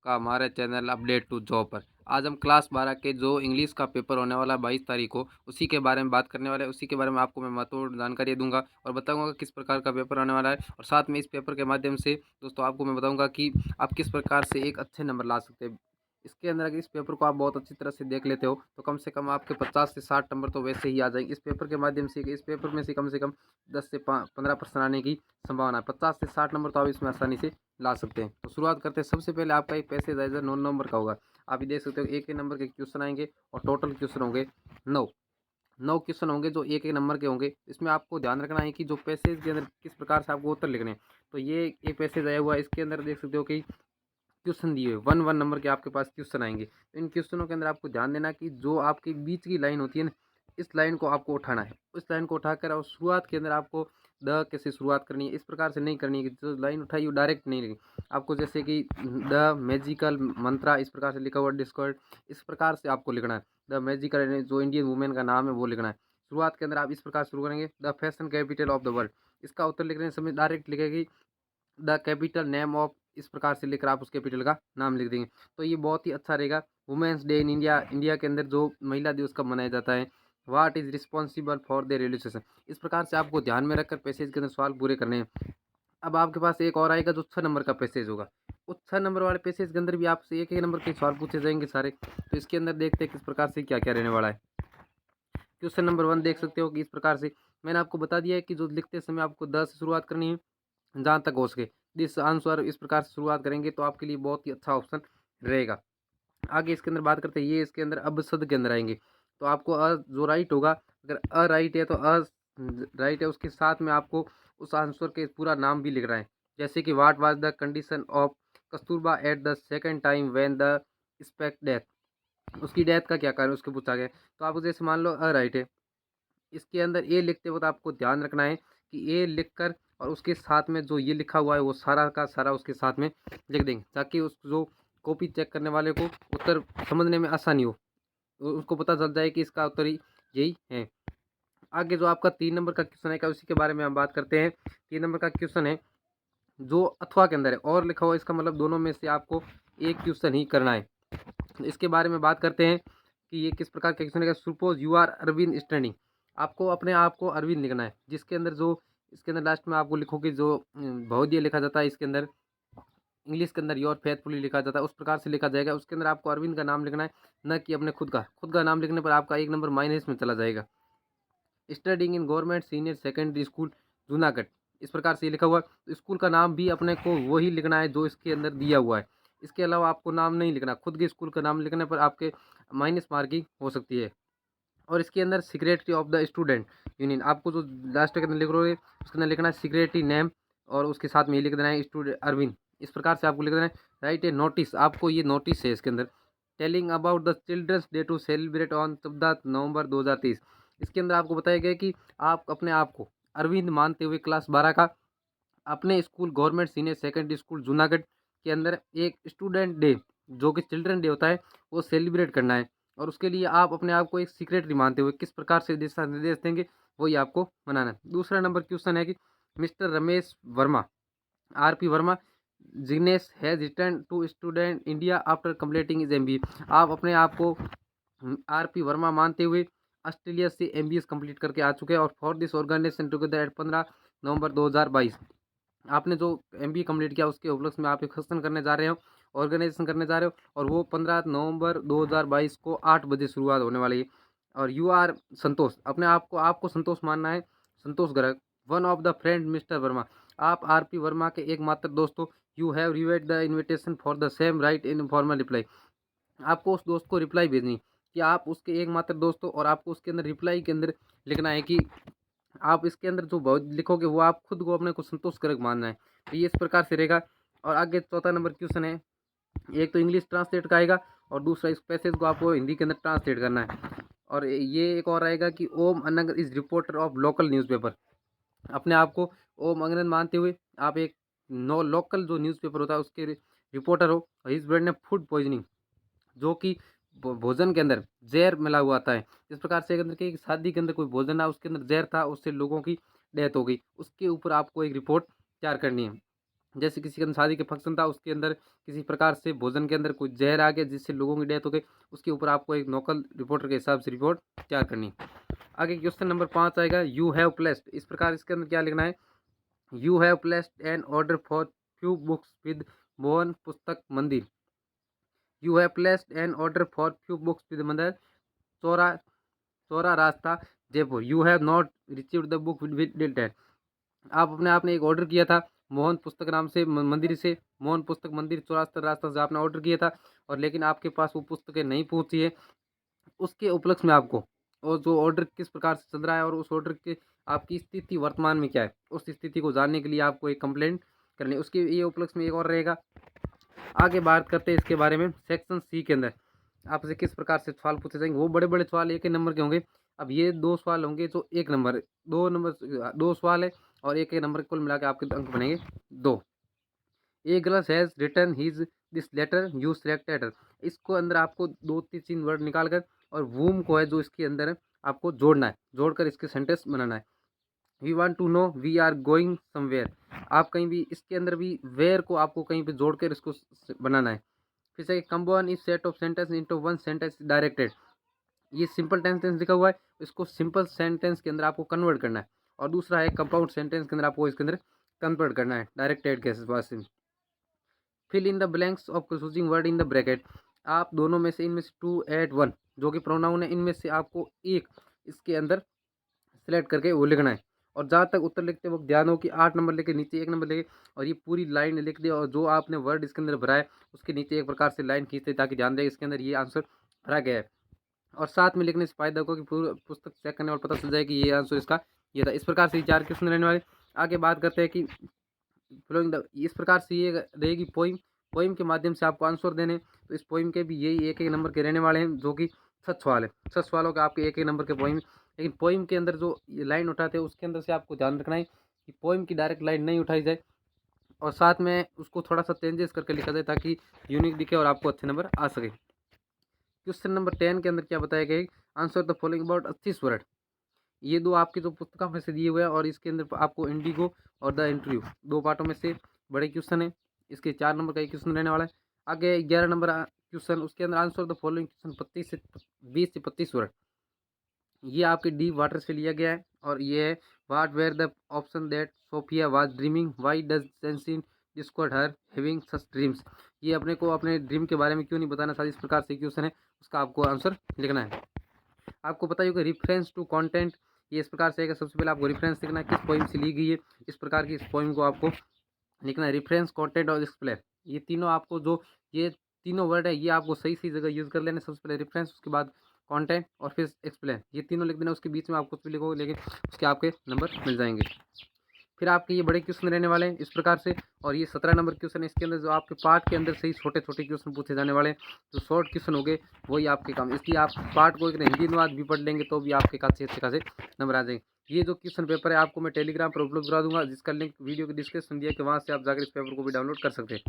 का हमारे channel update to job पर। आज हम क्लास 12 के जो इंग्लिश का पेपर होने वाला है 22 तारीख को, उसी के बारे में बात करने वाले हैं। उसी के बारे में आपको मैं महत्वपूर्ण जानकारी दूंगा और बताऊंगा किस प्रकार का पेपर होने वाला है। और साथ में इस पेपर के माध्यम से दोस्तों आपको मैं बताऊंगा कि आप किस प्रकार से एक अच्छे नंबर ला सकते हैं। इसके अंदर अगर इस पेपर को आप बहुत अच्छी तरह से देख लेते हो तो कम से कम आपके 50 से 60 नंबर तो वैसे ही आ जाएंगे इस पेपर के माध्यम से। इस पेपर में से कम 10 से 15% आने की संभावना है। 50 से 60 नंबर तो आप इसमें आसानी से ला सकते हैं। तो शुरुआत करते हैं। सबसे पहले आपका एक पैसेज आएगा 9 नंबर का होगा। आप ये देख सकते हो एक एक नंबर के क्वेश्चन आएंगे और टोटल क्वेश्चन होंगे 9। 9 क्वेश्चन होंगे जो एक एक नंबर के होंगे। इसमें आपको ध्यान रखना है कि जो पैसेज के अंदर किस प्रकार से आपको उत्तर लिखने हैं। तो ये एक पैसेज आया हुआ है, इसके अंदर देख सकते हो कि क्वेश्चन दिए हुए 1 1 नंबर के आपके पास क्वेश्चन आएंगे। तो इन क्वेश्चनों के अंदर आपको ध्यान देना कि जो आपके बीच की लाइन होती है ना, इस लाइन को आपको उठाना है। उस लाइन को उठाकर और शुरुआत के अंदर आपको द कैसे शुरुआत करनी है, इस प्रकार से नहीं करनी है कि जो लाइन उठाई वो डायरेक्ट नहीं लिखी। आपको जैसे कि द मैजिकल मंत्रा इस प्रकार से लिखा हुआ डिस्कॉर्ड, इस प्रकार से आपको लिखना है। द मैजिकल जो इंडियन वुमेन का नाम है वो लिखना है। शुरुआत के अंदर आप इस प्रकार शुरू करेंगे the fashion capital of the world. इसका उत्तर लिखने समय डायरेक्ट लिखेगी द कैपिटल नेम ऑफ, इस प्रकार से लिखकर आप उस कैपिटल का नाम लिख देंगे। तो ये बहुत ही अच्छा रहेगा। Women's day in India, India के अंदर जो महिला दिवस कब मनाया जाता है। What is responsible for the railway. इस प्रकार से आपको ध्यान में रखकर पैसेज के अंदर सवाल पूरे करने हैं। अब आपके पास एक और आएगा जो 6 नंबर का पैसेज होगा। उस 6 नंबर वाले पैसेज के अंदर भी आपसे एक एक नंबर के सवाल पूछे जाएंगे सारे। तो इसके अंदर देखते हैं किस प्रकार से क्या क्या रहने वाला है। क्वेश्चन नंबर 1 देख सकते हो कि इस प्रकार से मैंने आपको बता दिया है कि जो लिखते समय आपको 10 से शुरुआत करनी है जहाँ तक हो सके। दिस आंसर इस प्रकार से शुरुआत करेंगे तो आपके लिए बहुत ही अच्छा ऑप्शन रहेगा। आगे इसके अंदर बात करते हैं, ये इसके अंदर अब शब्द के अंदर आएंगे। तो आपको जो राइट होगा, अगर राइट है तो राइट है, उसके साथ में आपको उस आंसर के पूरा नाम भी लिख रहा है। जैसे कि what was the condition of Kasturba at the second time when the expect death. उसकी डेथ का क्या कारण उसके पूछा गया। तो आप जैसे मान लो राइट है, इसके अंदर ए लिखते वक्त आपको ध्यान रखना है कि ए लिखकर और उसके साथ में जो ये लिखा हुआ है वो सारा का सारा उसके साथ में लिख देंगे, ताकि उस जो कॉपी चेक करने वाले को उत्तर समझने में आसानी हो, उसको पता चल जाए कि इसका उत्तर यही है। आगे जो आपका 3 नंबर का क्वेश्चन है उसी के बारे में हम बात करते हैं। 3 नंबर का क्वेश्चन है जो अथवा के अंदर है और लिखा हुआ है, इसका मतलब दोनों में से आपको एक क्वेश्चन ही करना है। तो इसके बारे में बात करते हैं कि ये किस प्रकार का क्वेश्चन है। Suppose you are Arvind standing. आपको अपने आप को अरविंद लिखना है, जिसके अंदर जो इसके अंदर लास्ट में आपको लिखोगे जो बहुदिय लिखा जाता है, इसके अंदर इंग्लिश के अंदर योर फेथफुली लिखा जाता है, उस प्रकार से लिखा जाएगा। उसके अंदर आपको अरविंद का नाम लिखना है, न कि अपने खुद का नाम लिखने पर आपका 1 नंबर माइनस में चला जाएगा। Studying in government senior secondary school Junagadh, इस प्रकार से लिखा हुआ है। तो स्कूल का नाम भी अपने को वही लिखना है जो इसके अंदर दिया हुआ है। इसके अलावा आपको नाम नहीं लिखना। खुद के स्कूल का नाम लिखने पर आपके माइनस मार्किंग हो सकती है। और इसके अंदर secretary of the student union, आपको जो लास्ट के अंदर लिख रहे हो उसके अंदर लिखना है सेक्रेटरी नेम और उसके साथ में ये लिख देना है स्टूडेंट अरविंद। इस प्रकार से आपको लिख देना है। राइट ए नोटिस, आपको ये नोटिस है इसके अंदर telling about the children's day to celebrate on 14 November 2023। इसके अंदर आपको बताया गया कि आप अपने आप को अरविंद मानते हुए क्लास 12 का अपने school government senior secondary school Junagadh के अंदर एक स्टूडेंट डे जो कि चिल्ड्रन डे होता है वो सेलिब्रेट करना है। और उसके लिए आप अपने आप को एक सीक्रेटरी मानते हुए किस प्रकार से दिशा निर्देश देंगे वही आपको बनाना है। दूसरा नंबर क्वेश्चन है कि mister Ramesh Verma R P. Verma Jignesh has return to student India after completing is MBA. आप अपने आप को आर.पी. वर्मा मानते हुए ऑस्ट्रेलिया से एमबीए कंप्लीट करके आ चुके हैं। और for this organisation together at 15 November 2022, आपने जो एमबीए कंप्लीट किया उसके उपलक्ष्य में आप एक फंक्शन करने जा रहे हो, ऑर्गेनाइजेशन करने जा रहे हो, और वो 15 नवंबर 2022 को 8 बजे शुरुआत होने वाली है। और यू आर संतोष, अपने आपको संतोष मानना है, Santosh Garg one of the friend mister Verma, आप आर.पी. वर्मा के एकमात्र दोस्त हो। You have rivet the invitation for the same right in formal reply, आपको उस दोस्त को रिप्लाई भेजनी कि आप उसके एकमात्र दोस्त हो। और आपको उसके अंदर रिप्लाई के अंदर लिखना है कि आप इसके अंदर जो बहुत लिखोगे वो आप खुद को अपने को संतोषकारक मानना है। तो ये इस प्रकार से रहेगा। और आगे चौथा नंबर क्वेश्चन है, एक तो इंग्लिश ट्रांसलेट का आएगा और दूसरा इस पैसेज को आपको हिंदी के अंदर ट्रांसलेट करना है। और ये एक और आएगा कि ओम अनंग is reporter of local newspaper. अपने आप को ओम अंगनन मानते हुए आप एक नो लोकल जो न्यूज़पेपर होता है उसके रिपोर्टर हो। हिज ब्रेड ने फूड पॉइजनिंग, जो कि भोजन के अंदर जहर मिला हुआ आता है। इस प्रकार से अगर कि शादी के अंदर कोई भोजन है उसके अंदर जहर था, उससे लोगों की डेथ हो गई, उसके ऊपर आपको एक रिपोर्ट तैयार करनी है। जैसे किसी के अंदर शादी के फंक्शन था, उसके अंदर किसी प्रकार से भोजन के अंदर कोई जहर आ गया जिससे लोगों की डेथ हो गई, उसके ऊपर आपको एक लोकल रिपोर्टर के हिसाब से रिपोर्ट तैयार करनी। आगे क्वेश्चन नंबर 5 आएगा, यू हैव प्लेस्ड। इस प्रकार इसके अंदर क्या लिखना है, you have placed an order for few books with Mohan Pustak Mandir. You have placed an order for few books with Mandir Chaura Chaura Rasta Jaipur. You have not received the book with date. आप अपने आपने एक ऑर्डर किया था मोहन पुस्तक नाम से मंदिर से, मोहन पुस्तक मंदिर चौरास्ता रास्ता से आपने ऑर्डर किया था, और लेकिन आपके पास वो पुस्तकें नहीं पहुंची है। उसके उपलक्ष्य में आपको, और जो ऑर्डर किस प्रकार से चल रहा है और उस ऑर्डर के आपकी स्थिति वर्तमान में क्या है, उस स्थिति को जानने के लिए आपको एक कंप्लेंट करनी है। उसके ये उपलक्ष्य में एक और रहेगा। आगे बात करते हैं इसके बारे में, सेक्शन सी के अंदर आपसे किस प्रकार से सवाल पूछे जाएंगे। वो बड़े बड़े सवाल एक नंबर के होंगे। अब ये 2 सवाल होंगे जो 1 नंबर, 2 सवाल है और 1 नंबर, कुल मिला के आपके अंक बनेंगे 2। A girl has written his this letter, you select letter. इसको अंदर आपको 2-3 वर्ड निकाल कर, और वूम को है जो इसके अंदर है आपको जोड़ना है, जोड़कर इसके सेंटेंस बनाना है। We want to know we are going somewhere. आप कहीं भी इसके अंदर भी वेयर को आपको कहीं पे जोड़कर इसको बनाना है। फिर से कंबाइन इस set of sentence into one sentence directed. ये सिंपल टेंस लिखा हुआ है, इसको सिंपल सेंटेंस के अंदर आपको कन्वर्ट करना है। और दूसरा है कंपाउंड सेंटेंस के अंदर आपको इसके अंदर कन्वर्ट करना है डायरेक्टेड के से। Fill in the blanks of choosing word in the bracket. आप दोनों में से, इनमें से 2 ऐट 1 जो कि प्रोनाउन है, इनमें से आपको एक इसके अंदर सेलेक्ट करके वो लिखना है। और जहाँ तक उत्तर लिखते वक्त ध्यान हो कि 8 नंबर लेके नीचे 1 नंबर लेके, और ये पूरी लाइन लिख दे, और जो आपने वर्ड इसके अंदर भरा है उसके नीचे एक प्रकार से लाइन खींचते, ताकि ध्यान रहे इसके अंदर ये आंसर भरा गया है। और साथ में लिखने से फायदा होगा कि पूरा पुस्तक चेक करने और पता चल जाए कि ये आंसर इसका ये था। इस प्रकार से 4 क्वेश्चन रहने वाले। आगे बात करते हैं कि फ्लोइंग द, इस प्रकार से ये रहेगी पोइम। पोइम के माध्यम से आपको आंसर देने, तो इस पोइम के भी यही 1-1 नंबर के रहने वाले हैं, जो कि 6 सवाल है। 6 सवालों के आपके 1-1 नंबर के पोइम। लेकिन पोइम के अंदर जो ये लाइन उठाते हैं उसके अंदर से आपको ध्यान रखना है कि पोइम की डायरेक्ट लाइन नहीं उठाई जाए, और साथ में उसको थोड़ा सा चेंजेस करके लिखा जाए ताकि यूनिक दिखे और आपको अच्छे नंबर आ सके। क्वेश्चन नंबर 10 के अंदर क्या बताया गया है, answer the following about 28 word. ये 2 आपकी जो पुस्तकों में से दिए हुए हैं, और इसके अंदर आपको इंडिगो और द इंटरव्यू 2 पार्टों में से बड़े क्वेश्चन है। इसके 4 नंबर का एक क्वेश्चन रहने वाला है। आगे 11 नंबर क्वेश्चन, उसके अंदर आंसर द फॉलोइंग क्वेश्चन 20 से 25 वर्ड। ये आपके डी वाटर से लिया गया है, और ये है what were the option that Sophia was dreaming, why does sensing discord her having such dreams. ये अपने को अपने ड्रीम के बारे में क्यों नहीं बताना चाहती, इस प्रकार से क्वेश्चन है, उसका आपको आंसर लिखना है। आपको पता ही होगा रेफरेंस टू कंटेंट, ये इस प्रकार से है कि सबसे पहले आपको रेफरेंस लिखना है, किस पोइम से ली गई है, इस प्रकार की इस पोइम को आपको लिखना है। रेफरेंस, कंटेंट और एक्सप्लेन, ये तीनों आपको जो ये तीनों वर्ड है ये आपको सही सही जगह यूज़ कर लेना। सबसे पहले रेफरेंस, उसके बाद कंटेंट और फिर एक्सप्लेन, ये तीनों लिख देना। उसके बीच में आप कुछ भी लिखोगे लेकिन उसके आपके नंबर मिल जाएंगे। फिर आपके ये बड़े क्वेश्चन रहने वाले हैं इस प्रकार से, और ये 17 नंबर क्वेश्चन है। इसके अंदर जो आपके पार्ट के अंदर से ही छोटे छोटे क्वेश्चन पूछे जाने वाले हैं, जो शॉर्ट क्वेश्चन हो गए वही आपके काम। इसलिए आप पार्ट को एक हिंदी अनुवाद भी पढ़ लेंगे तो भी आपके खासे अच्छे खासे नंबर आ जाएंगे। ये जो क्वेश्चन पेपर है आपको मैं टेलीग्राम पर उपलब्ध करा दूंगा, जिसका लिंक वीडियो के डिस्क्रिप्शन दिया कि वहाँ से आप जाकर इस पेपर को भी डाउनलोड कर सकते हैं।